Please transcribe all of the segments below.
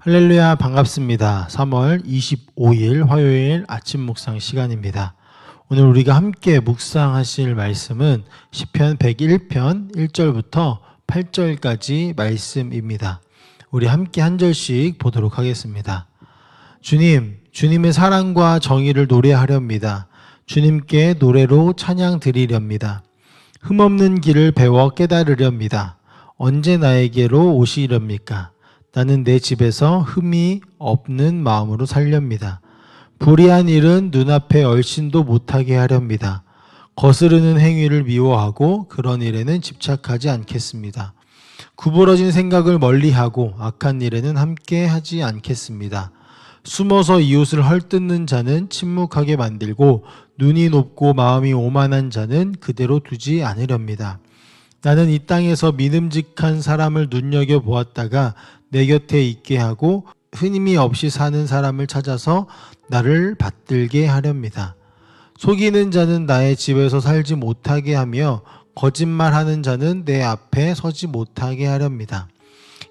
할렐루야, 반갑습니다. 3월 25일 화요일 아침 묵상 시간입니다. 오늘 우리가 함께 묵상하실 말씀은 시편 101편 1절부터 8절까지 말씀입니다. 우리 함께 한 절씩 보도록 하겠습니다. 주님, 주님의 사랑과 정의를 노래하렵니다. 주님께 노래로 찬양 드리렵니다. 흠없는 길을 배워 깨달으렵니다. 언제 나에게로 오시렵니까? 나는 내 집에서 흠이 없는 마음으로 살렵니다. 불의한 일은 눈앞에 얼씬도 못하게 하렵니다. 거스르는 행위를 미워하고 그런 일에는 집착하지 않겠습니다. 구부러진 생각을 멀리하고 악한 일에는 함께 하지 않겠습니다. 숨어서 이웃을 헐뜯는 자는 침묵하게 만들고 눈이 높고 마음이 오만한 자는 그대로 두지 않으렵니다. 나는 이 땅에서 믿음직한 사람을 눈여겨보았다가 내 곁에 있게 하고 흔힘이 없이 사는 사람을 찾아서 나를 받들게 하렵니다. 속이는 자는 나의 집에서 살지 못하게 하며 거짓말하는 자는 내 앞에 서지 못하게 하렵니다.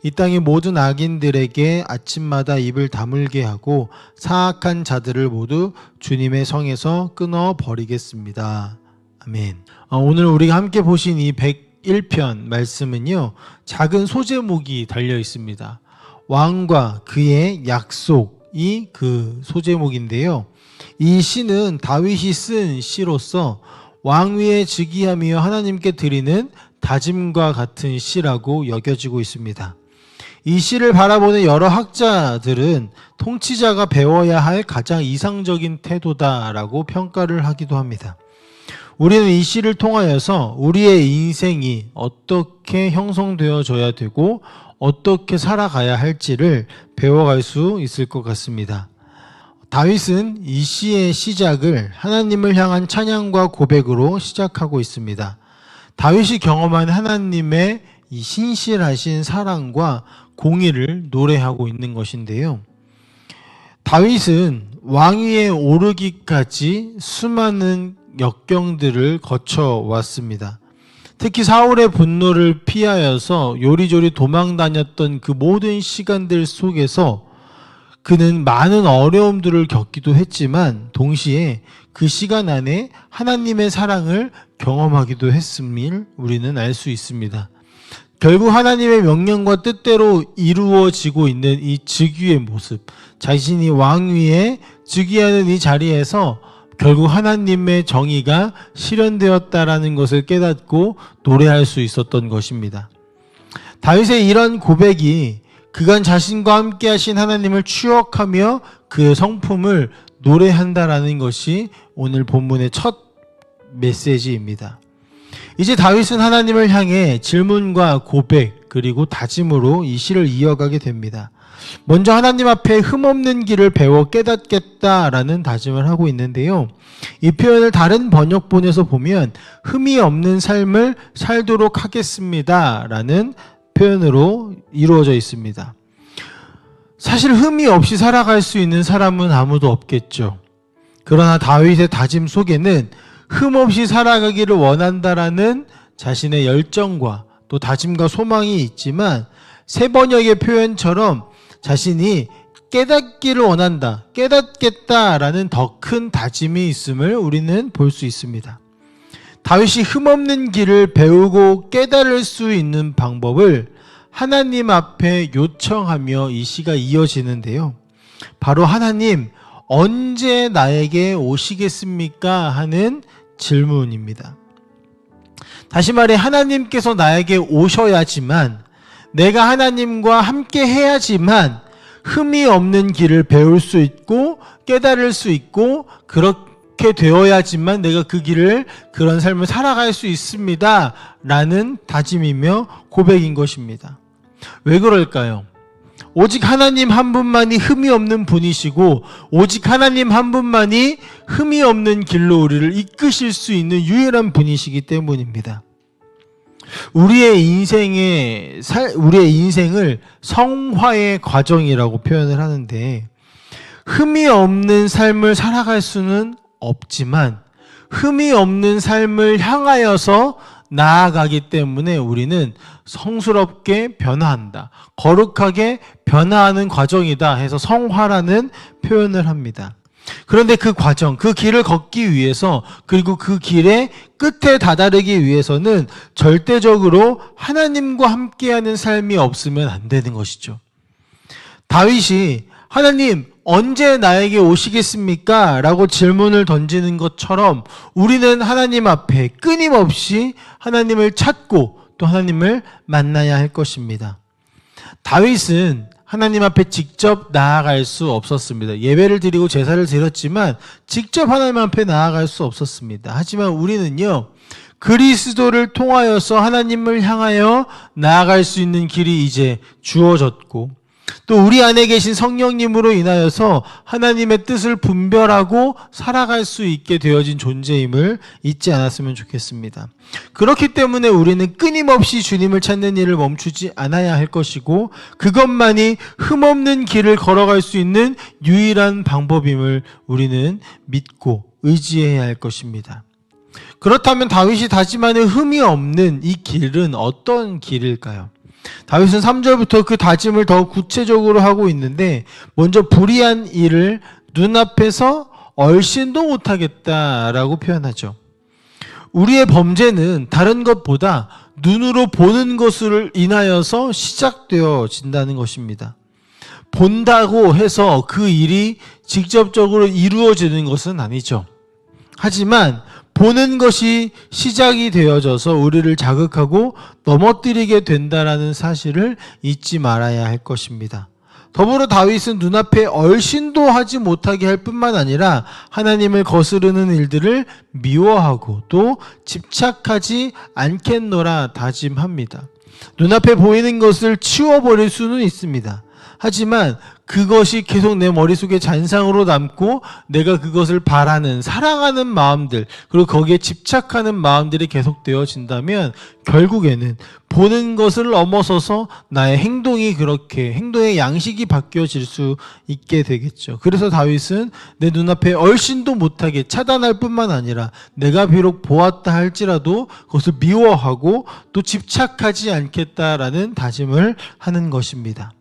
이 땅의 모든 악인들에게 아침마다 입을 다물게 하고 사악한 자들을 모두 주님의 성에서 끊어버리겠습니다. 아멘. 오늘 우리가 함께 보신 이 101편 말씀은요, 작은 소제목이 달려 있습니다. 왕과 그의 약속이 그 소제목인데요. 이 시는 다윗이 쓴 시로서 왕위에 즉위하며 하나님께 드리는 다짐과 같은 시라고 여겨지고 있습니다. 이 시를 바라보는 여러 학자들은 통치자가 배워야 할 가장 이상적인 태도다라고 평가를 하기도 합니다. 우리는 이 시를 통하여서 우리의 인생이 어떻게 형성되어져야 되고 어떻게 살아가야 할지를 배워갈 수 있을 것 같습니다. 다윗은 이 시의 시작을 하나님을 향한 찬양과 고백으로 시작하고 있습니다. 다윗이 경험한 하나님의 이 신실하신 사랑과 공의를 노래하고 있는 것인데요. 다윗은 왕위에 오르기까지 수많은 역경들을 거쳐왔습니다. 특히 사울의 분노를 피하여서 요리조리 도망다녔던 그 모든 시간들 속에서 그는 많은 어려움들을 겪기도 했지만 동시에 그 시간 안에 하나님의 사랑을 경험하기도 했음을 우리는 알 수 있습니다. 결국 하나님의 명령과 뜻대로 이루어지고 있는 이 즉위의 모습, 자신이 왕위에 즉위하는 이 자리에서 결국 하나님의 정의가 실현되었다라는 것을 깨닫고 노래할 수 있었던 것입니다. 다윗의 이런 고백이 그간 자신과 함께 하신 하나님을 추억하며 그의 성품을 노래한다라는 것이 오늘 본문의 첫 메시지입니다. 이제 다윗은 하나님을 향해 질문과 고백 그리고 다짐으로 이 시를 이어가게 됩니다. 먼저 하나님 앞에 흠없는 길을 배워 깨닫겠다라는 다짐을 하고 있는데요. 이 표현을 다른 번역본에서 보면 흠이 없는 삶을 살도록 하겠습니다라는 표현으로 이루어져 있습니다. 사실 흠이 없이 살아갈 수 있는 사람은 아무도 없겠죠. 그러나 다윗의 다짐 속에는 흠 없이 살아가기를 원한다라는 자신의 열정과 또 다짐과 소망이 있지만 세 번역의 표현처럼 자신이 깨닫기를 원한다, 깨닫겠다라는 더 큰 다짐이 있음을 우리는 볼 수 있습니다. 다윗이 흠없는 길을 배우고 깨달을 수 있는 방법을 하나님 앞에 요청하며 이 시가 이어지는데요. 바로 하나님, 언제 나에게 오시겠습니까? 하는 질문입니다. 다시 말해 하나님께서 나에게 오셔야지만, 내가 하나님과 함께 해야지만 흠이 없는 길을 배울 수 있고 깨달을 수 있고 그렇게 되어야지만 내가 그 길을, 그런 삶을 살아갈 수 있습니다 라는 다짐이며 고백인 것입니다. 왜 그럴까요? 오직 하나님 한 분만이 흠이 없는 분이시고 오직 하나님 한 분만이 흠이 없는 길로 우리를 이끄실 수 있는 유일한 분이시기 때문입니다. 우리의 인생을 성화의 과정이라고 표현을 하는데, 흠이 없는 삶을 살아갈 수는 없지만 흠이 없는 삶을 향하여서 나아가기 때문에 우리는 성스럽게 변화한다. 거룩하게 변화하는 과정이다 해서 성화라는 표현을 합니다. 그런데 그 과정, 그 길을 걷기 위해서, 그리고 그 길의 끝에 다다르기 위해서는 절대적으로 하나님과 함께하는 삶이 없으면 안 되는 것이죠. 다윗이 하나님 언제 나에게 오시겠습니까? 라고 질문을 던지는 것처럼 우리는 하나님 앞에 끊임없이 하나님을 찾고 또 하나님을 만나야 할 것입니다. 다윗은 하나님 앞에 직접 나아갈 수 없었습니다. 예배를 드리고 제사를 드렸지만 직접 하나님 앞에 나아갈 수 없었습니다. 하지만 우리는요, 그리스도를 통하여서 하나님을 향하여 나아갈 수 있는 길이 이제 주어졌고, 또 우리 안에 계신 성령님으로 인하여서 하나님의 뜻을 분별하고 살아갈 수 있게 되어진 존재임을 잊지 않았으면 좋겠습니다. 그렇기 때문에 우리는 끊임없이 주님을 찾는 일을 멈추지 않아야 할 것이고, 그것만이 흠없는 길을 걸어갈 수 있는 유일한 방법임을 우리는 믿고 의지해야 할 것입니다. 그렇다면 다윗이 다짐하는 흠이 없는 이 길은 어떤 길일까요? 다윗은 3절부터 그 다짐을 더 구체적으로 하고 있는데, 먼저 불의한 일을 눈앞에서 얼씬도 못하겠다라고 표현하죠. 우리의 범죄는 다른 것보다 눈으로 보는 것을 인하여서 시작되어진다는 것입니다. 본다고 해서 그 일이 직접적으로 이루어지는 것은 아니죠. 하지만 보는 것이 시작이 되어져서 우리를 자극하고 넘어뜨리게 된다는 사실을 잊지 말아야 할 것입니다. 더불어 다윗은 눈앞에 얼씬도 하지 못하게 할 뿐만 아니라 하나님을 거스르는 일들을 미워하고 또 집착하지 않겠노라 다짐합니다. 눈앞에 보이는 것을 치워버릴 수는 있습니다. 하지만 그것이 계속 내 머릿속에 잔상으로 남고 내가 그것을 바라는, 사랑하는 마음들, 그리고 거기에 집착하는 마음들이 계속되어진다면 결국에는 보는 것을 넘어서서 나의 행동이 그렇게, 행동의 양식이 바뀌어질 수 있게 되겠죠. 그래서 다윗은 내 눈앞에 얼씬도 못하게 차단할 뿐만 아니라 내가 비록 보았다 할지라도 그것을 미워하고 또 집착하지 않겠다라는 다짐을 하는 것입니다.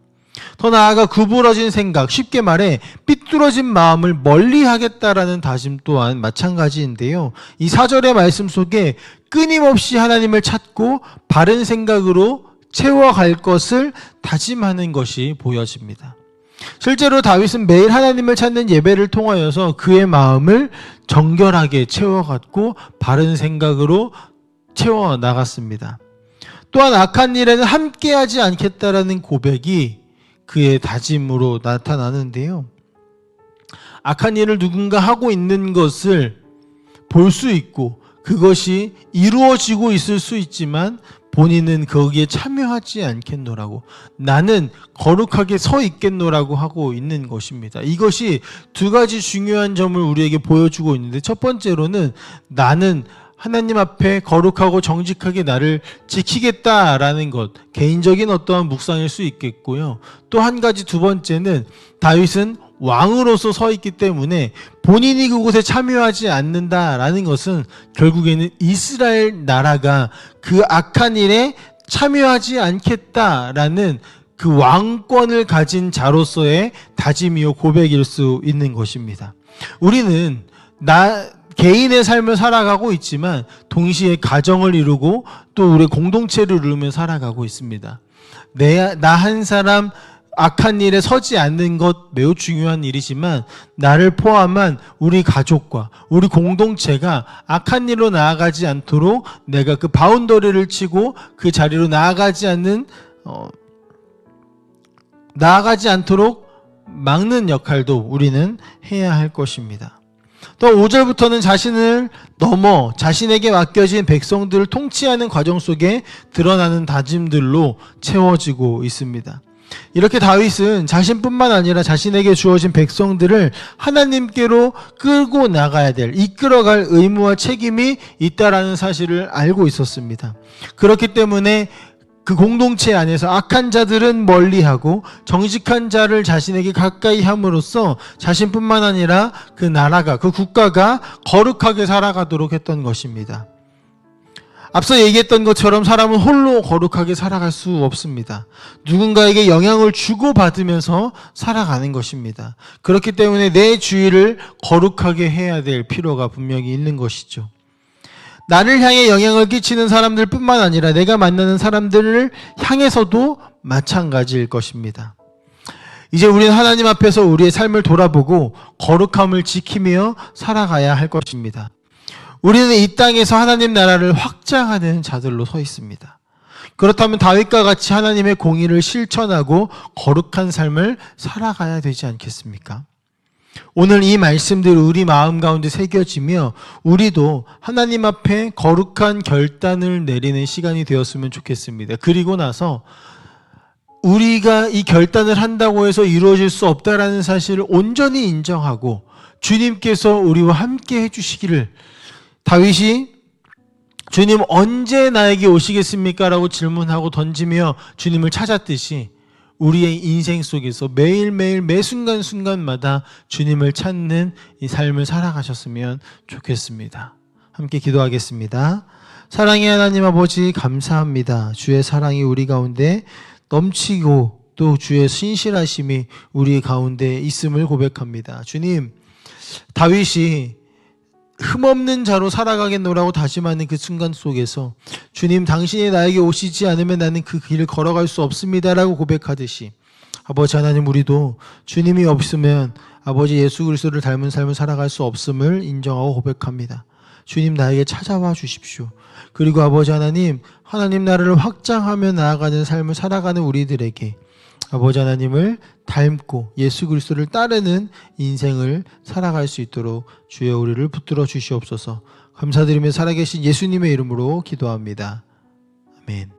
더 나아가 구부러진 생각, 쉽게 말해 삐뚤어진 마음을 멀리하겠다라는 다짐 또한 마찬가지인데요. 이 4절의 말씀 속에 끊임없이 하나님을 찾고 바른 생각으로 채워갈 것을 다짐하는 것이 보여집니다. 실제로 다윗은 매일 하나님을 찾는 예배를 통하여서 그의 마음을 정결하게 채워갔고 바른 생각으로 채워나갔습니다. 또한 악한 일에는 함께하지 않겠다라는 고백이 그의 다짐으로 나타나는데요. 악한 일을 누군가 하고 있는 것을 볼 수 있고 그것이 이루어지고 있을 수 있지만 본인은 거기에 참여하지 않겠노라고, 나는 거룩하게 서 있겠노라고 하고 있는 것입니다. 이것이 두 가지 중요한 점을 우리에게 보여주고 있는데, 첫 번째로는 나는 하나님 앞에 거룩하고 정직하게 나를 지키겠다라는 것, 개인적인 어떠한 묵상일 수 있겠고요. 또 한 가지, 두 번째는 다윗은 왕으로서 서 있기 때문에 본인이 그곳에 참여하지 않는다라는 것은 결국에는 이스라엘 나라가 그 악한 일에 참여하지 않겠다라는 그 왕권을 가진 자로서의 다짐이요 고백일 수 있는 것입니다. 우리는 개인의 삶을 살아가고 있지만 동시에 가정을 이루고 또 우리 공동체를 이루며 살아가고 있습니다. 나 한 사람 악한 일에 서지 않는 것 매우 중요한 일이지만, 나를 포함한 우리 가족과 우리 공동체가 악한 일로 나아가지 않도록 내가 그 바운더리를 치고 그 자리로 나아가지 않도록 막는 역할도 우리는 해야 할 것입니다. 또 5절부터는 자신을 넘어 자신에게 맡겨진 백성들을 통치하는 과정 속에 드러나는 다짐들로 채워지고 있습니다. 이렇게 다윗은 자신뿐만 아니라 자신에게 주어진 백성들을 하나님께로 끌고 나가야 될, 이끌어갈 의무와 책임이 있다라는 사실을 알고 있었습니다. 그렇기 때문에 그 공동체 안에서 악한 자들은 멀리하고 정직한 자를 자신에게 가까이 함으로써 자신뿐만 아니라 그 나라가, 그 국가가 거룩하게 살아가도록 했던 것입니다. 앞서 얘기했던 것처럼 사람은 홀로 거룩하게 살아갈 수 없습니다. 누군가에게 영향을 주고받으면서 살아가는 것입니다. 그렇기 때문에 내 주위를 거룩하게 해야 될 필요가 분명히 있는 것이죠. 나를 향해 영향을 끼치는 사람들 뿐만 아니라 내가 만나는 사람들을 향해서도 마찬가지일 것입니다. 이제 우리는 하나님 앞에서 우리의 삶을 돌아보고 거룩함을 지키며 살아가야 할 것입니다. 우리는 이 땅에서 하나님 나라를 확장하는 자들로 서 있습니다. 그렇다면 다윗과 같이 하나님의 공의를 실천하고 거룩한 삶을 살아가야 되지 않겠습니까? 오늘 이 말씀들이 우리 마음 가운데 새겨지며 우리도 하나님 앞에 거룩한 결단을 내리는 시간이 되었으면 좋겠습니다. 그리고 나서 우리가 이 결단을 한다고 해서 이루어질 수 없다라는 사실을 온전히 인정하고 주님께서 우리와 함께 해주시기를, 다윗이 주님 언제 나에게 오시겠습니까? 라고 질문하고 던지며 주님을 찾았듯이 우리의 인생 속에서 매일매일 매 순간순간마다 주님을 찾는 이 삶을 살아가셨으면 좋겠습니다. 함께 기도하겠습니다. 사랑의 하나님 아버지, 감사합니다. 주의 사랑이 우리 가운데 넘치고 또 주의 신실하심이 우리 가운데 있음을 고백합니다. 주님, 다윗이 흠없는 자로 살아가겠노라고 다짐하는 그 순간 속에서 주님, 당신이 나에게 오시지 않으면 나는 그 길을 걸어갈 수 없습니다라고 고백하듯이 아버지 하나님, 우리도 주님이 없으면 아버지 예수 그리스도를 닮은 삶을 살아갈 수 없음을 인정하고 고백합니다. 주님, 나에게 찾아와 주십시오. 그리고 아버지 하나님, 하나님 나라를 확장하며 나아가는 삶을 살아가는 우리들에게 아버지 하나님을 닮고 예수 그리스도를 따르는 인생을 살아갈 수 있도록 주여 우리를 붙들어 주시옵소서. 감사드리며 살아계신 예수님의 이름으로 기도합니다. 아멘.